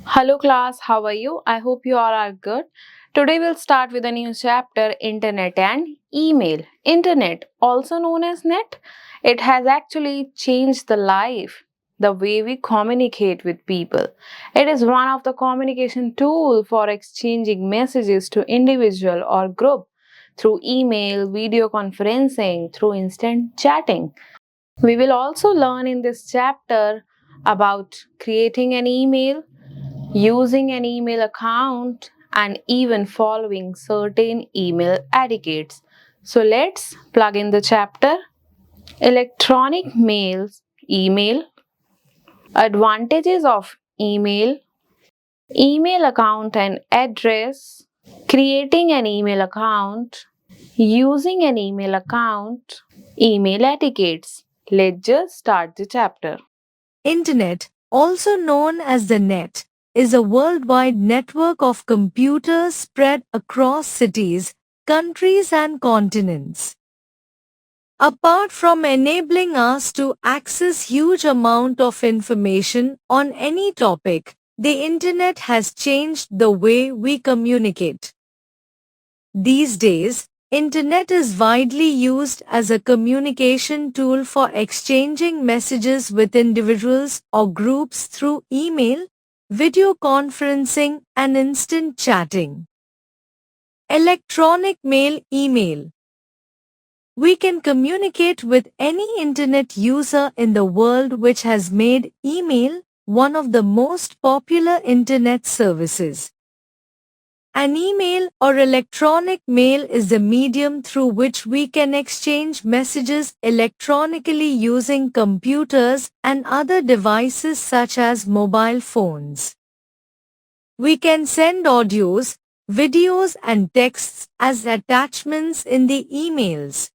Hello class, how are you? I hope you all are good. Today we'll start with a new chapter, Internet and Email. Internet, also known as net, it has actually changed the life, the way we communicate with people. It is one of the communication tool for exchanging messages to individual or group through email, video conferencing, through instant chatting. We will also learn in this chapter about creating an email, using an email account, and even following certain email etiquettes. So let's plug in the chapter. Electronic mails, email, advantages of email, email account and address, creating an email account, using an email account, email etiquettes. Let's just start the chapter. Internet, also known as the net, is a worldwide network of computers spread across cities, countries and continents. Apart from enabling us to access huge amount of information on any topic, the internet has changed the way we communicate. These days, internet is widely used as a communication tool for exchanging messages with individuals or groups through email, video conferencing, and instant chatting. Electronic mail email. We can communicate with any internet user in the world, which has made email one of the most popular internet services. An email or electronic mail is the medium through which we can exchange messages electronically using computers and other devices such as mobile phones. We can send audios, videos and texts as attachments in the emails.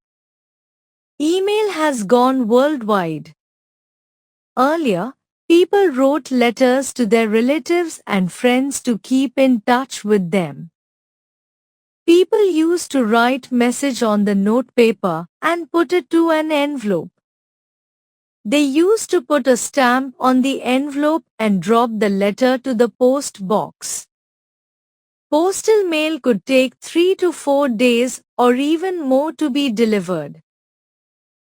Email has gone worldwide. Earlier, people wrote letters to their relatives and friends to keep in touch with them. People used to write message on the note paper and put it to an envelope. They used to put a stamp on the envelope and drop the letter to the post box. Postal mail could take 3 to 4 days or even more to be delivered.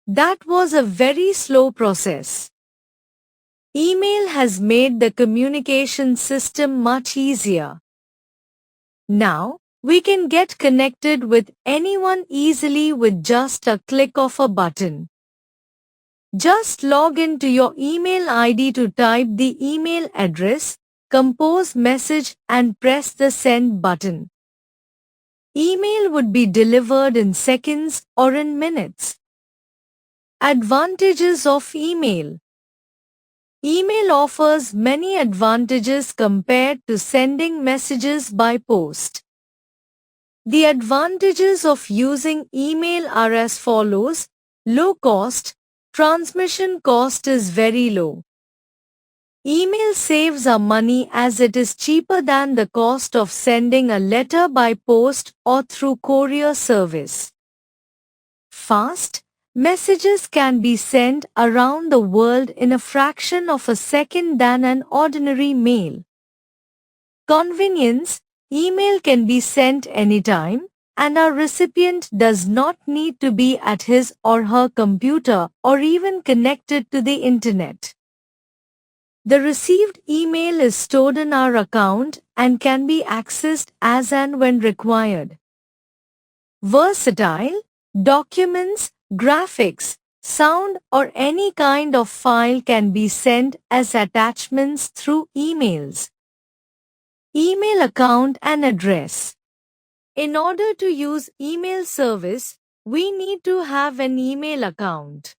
That was a very slow process. Email has made the communication system much easier. Now, we can get connected with anyone easily with just a click of a button. Just log into your email ID to type the email address, compose message and press the send button. Email would be delivered in seconds or in minutes. Advantages of email. Email offers many advantages compared to sending messages by post. The advantages of using email are as follows. Low cost. Transmission cost is very low. Email saves our money as it is cheaper than the cost of sending a letter by post or through courier service. Fast. Messages can be sent around the world in a fraction of a second than an ordinary mail. Convenience. Email can be sent anytime, and our recipient does not need to be at his or her computer or even connected to the internet. The received email is stored in our account and can be accessed as and when required. Versatile. Documents, graphics, sound or any kind of file can be sent as attachments through emails. Email account and address. In order to use email service, we need to have an email account.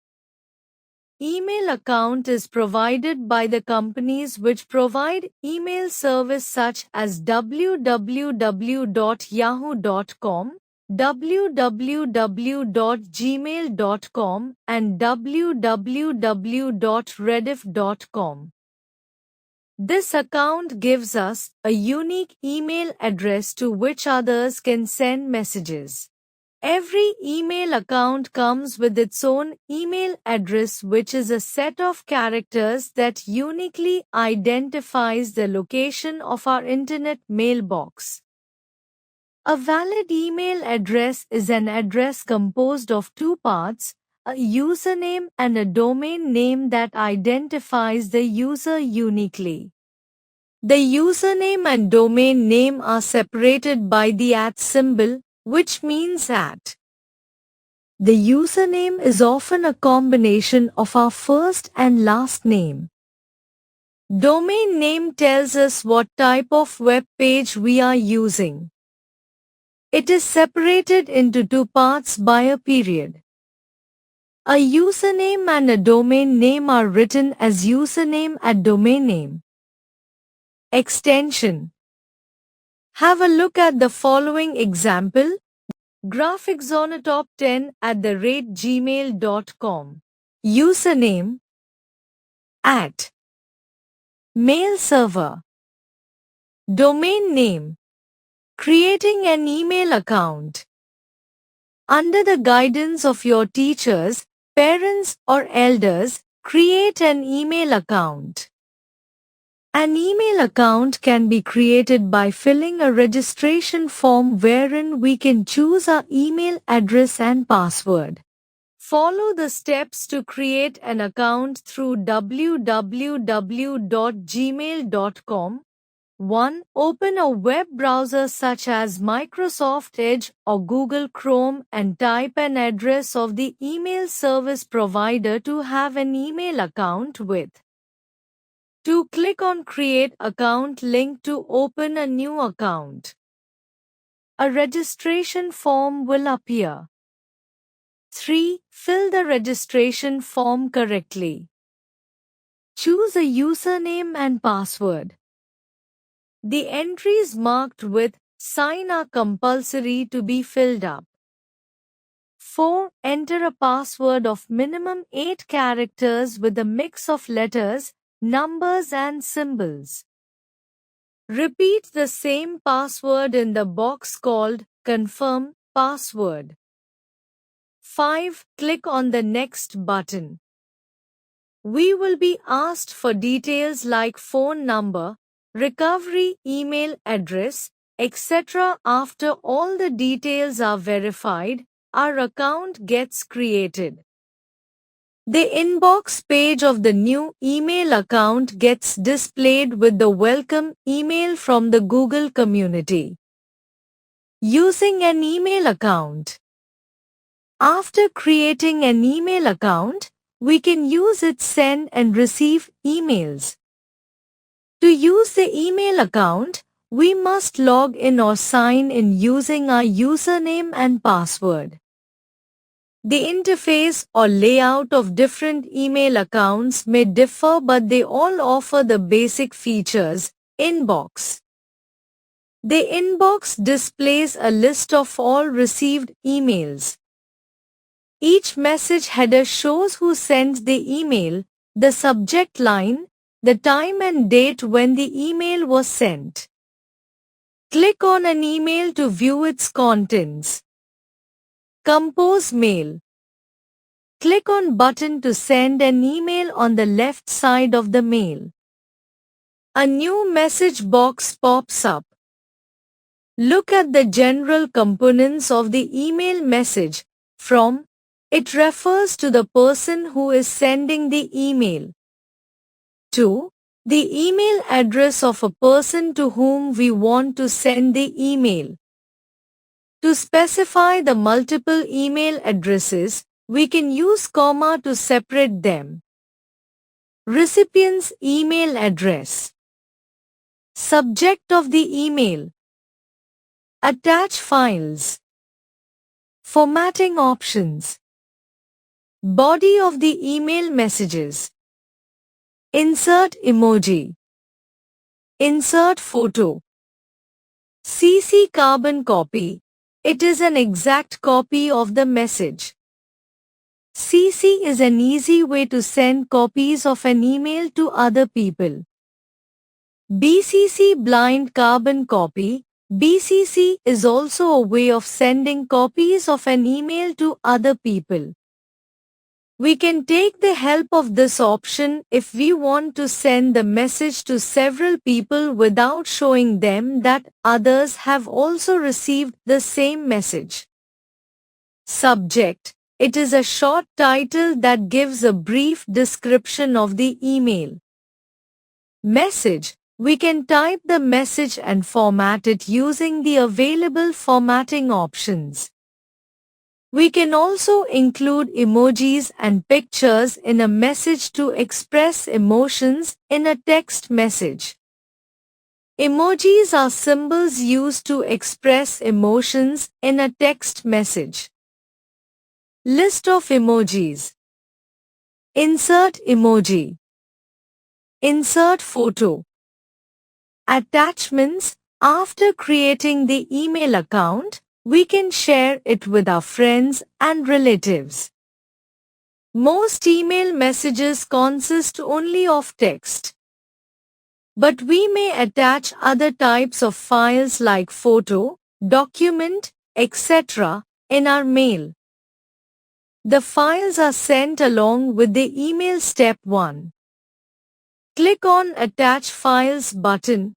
Email account is provided by the companies which provide email service such as www.yahoo.com, www.gmail.com and www.rediff.com. This account gives us a unique email address to which others can send messages. Every email account comes with its own email address, which is a set of characters that uniquely identifies the location of our internet mailbox. A valid email address is an address composed of two parts, a username and a domain name that identifies the user uniquely. The username and domain name are separated by the @ symbol, which means @. The username is often a combination of our first and last name. Domain name tells us what type of web page we are using. It is separated into two parts by a period. A username and a domain name are written as username and domain name. Extension. Have a look at the following example. graphicxonatop10@gmail.com. Username @ mail server. Domain name. Creating an email account. Under the guidance of your teachers, parents or elders, create an email account. An email account can be created by filling a registration form wherein we can choose our email address and password. Follow the steps to create an account through www.gmail.com. 1. Open a web browser such as Microsoft Edge or Google Chrome and type an address of the email service provider to have an email account with. 2. Click on Create Account link to open a new account. A registration form will appear. 3. Fill the registration form correctly. Choose a username and password. The entries marked with sign are compulsory to be filled up. 4. Enter a password of minimum 8 characters with a mix of letters, numbers and symbols. Repeat the same password in the box called Confirm Password. 5. Click on the Next button. We will be asked for details like phone number, recovery email address, etc. After all the details are verified, our account gets created. The inbox page of the new email account gets displayed with the welcome email from the Google community. Using an email account. After creating an email account, we can use it send and receive emails. To use the email account, we must log in or sign in using our username and password. The interface or layout of different email accounts may differ, but they all offer the basic features. Inbox. The inbox displays a list of all received emails. Each message header shows who sent the email, the subject line, the time and date when the email was sent. Click on an email to view its contents. Compose mail. Click on button to send an email on the left side of the mail. A new message box pops up. Look at the general components of the email message. From, it refers to the person who is sending the email. 2. The email address of a person to whom we want to send the email. To specify the multiple email addresses, we can use comma to separate them. Recipient's email address. Subject of the email. Attach files. Formatting options. Body of the email messages. Insert emoji. Insert photo. CC carbon copy. It is an exact copy of the message. CC is an easy way to send copies of an email to other people. BCC blind carbon copy. BCC is also a way of sending copies of an email to other people. We can take the help of this option if we want to send the message to several people without showing them that others have also received the same message. Subject: it is a short title that gives a brief description of the email. Message: we can type the message and format it using the available formatting options. We can also include emojis and pictures in a message to express emotions in a text message. Emojis are symbols used to express emotions in a text message. List of emojis. Insert emoji. Insert photo. Attachments. After creating the email account, we can share it with our friends and relatives. Most email messages consist only of text. But we may attach other types of files like photo, document, etc. in our mail. The files are sent along with the email. Step 1. Click on Attach Files button.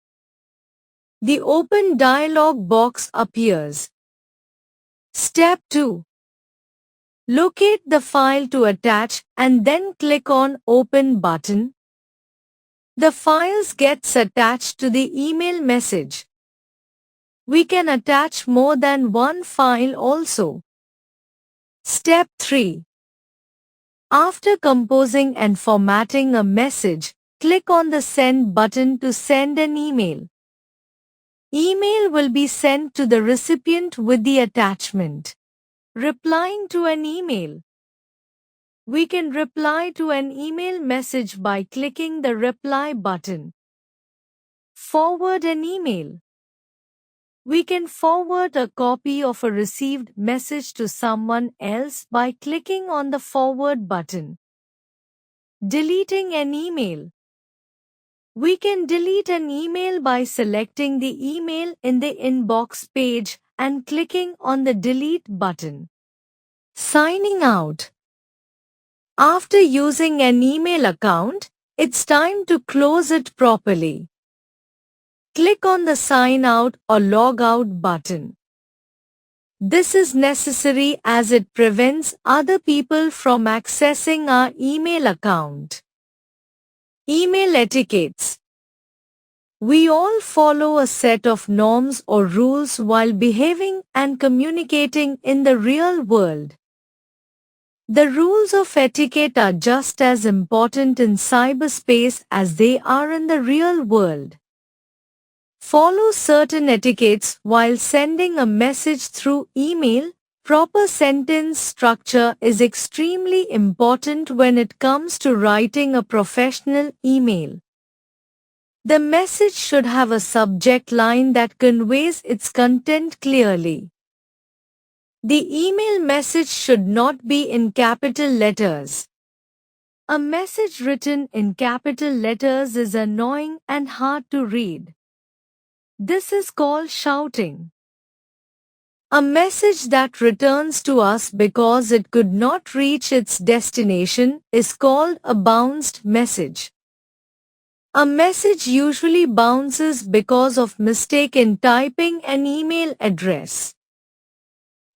The open dialog box appears. Step 2. Locate the file to attach and then click on Open button. The files gets attached to the email message. We can attach more than one file also. Step 3. After composing and formatting a message, click on the Send button to send an email. Email will be sent to the recipient with the attachment. Replying to an email. We can reply to an email message by clicking the Reply button. Forward an email. We can forward a copy of a received message to someone else by clicking on the Forward button. Deleting an email. We can delete an email by selecting the email in the inbox page and clicking on the Delete button. Signing out. After using an email account, it's time to close it properly. Click on the Sign Out or Log Out button. This is necessary as it prevents other people from accessing our email account. Email etiquettes. We all follow a set of norms or rules while behaving and communicating in the real world. The rules of etiquette are just as important in cyberspace as they are in the real world. Follow certain etiquettes while sending a message through email. Proper sentence structure is extremely important when it comes to writing a professional email. The message should have a subject line that conveys its content clearly. The email message should not be in capital letters. A message written in capital letters is annoying and hard to read. This is called shouting. A message that returns to us because it could not reach its destination is called a bounced message. A message usually bounces because of mistake in typing an email address.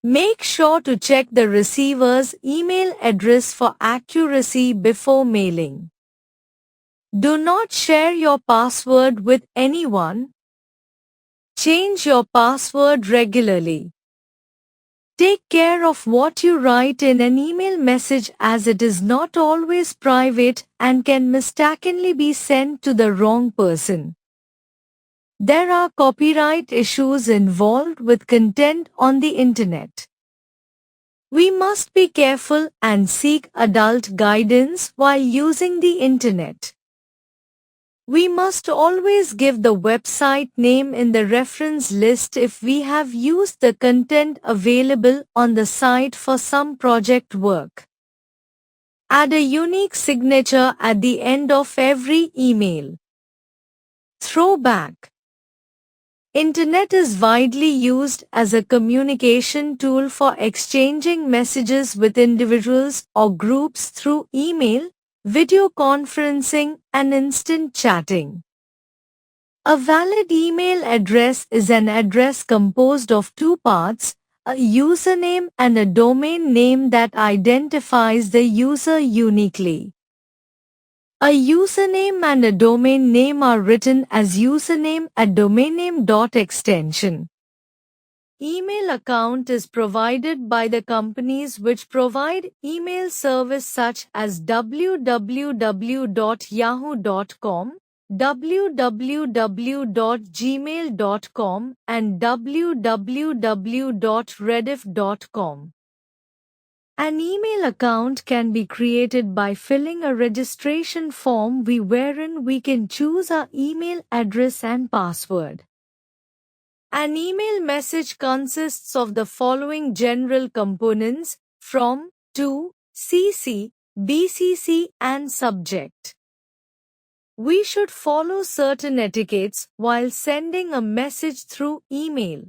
Make sure to check the receiver's email address for accuracy before mailing. Do not share your password with anyone. Change your password regularly. Take care of what you write in an email message as it is not always private and can mistakenly be sent to the wrong person. There are copyright issues involved with content on the internet. We must be careful and seek adult guidance while using the internet. We must always give the website name in the reference list if we have used the content available on the site for some project work. Add a unique signature at the end of every email. Throwback. Internet is widely used as a communication tool for exchanging messages with individuals or groups through email, video conferencing, and instant chatting. A valid email address is an address composed of two parts, a username and a domain name that identifies the user uniquely. A username and a domain name are written as username at domainname.extension. Email account is provided by the companies which provide email service such as www.yahoo.com, www.gmail.com, and www.rediff.com. An email account can be created by filling a registration form wherein we can choose our email address and password. An email message consists of the following general components: from, to, CC, BCC, and subject. We should follow certain etiquettes while sending a message through email.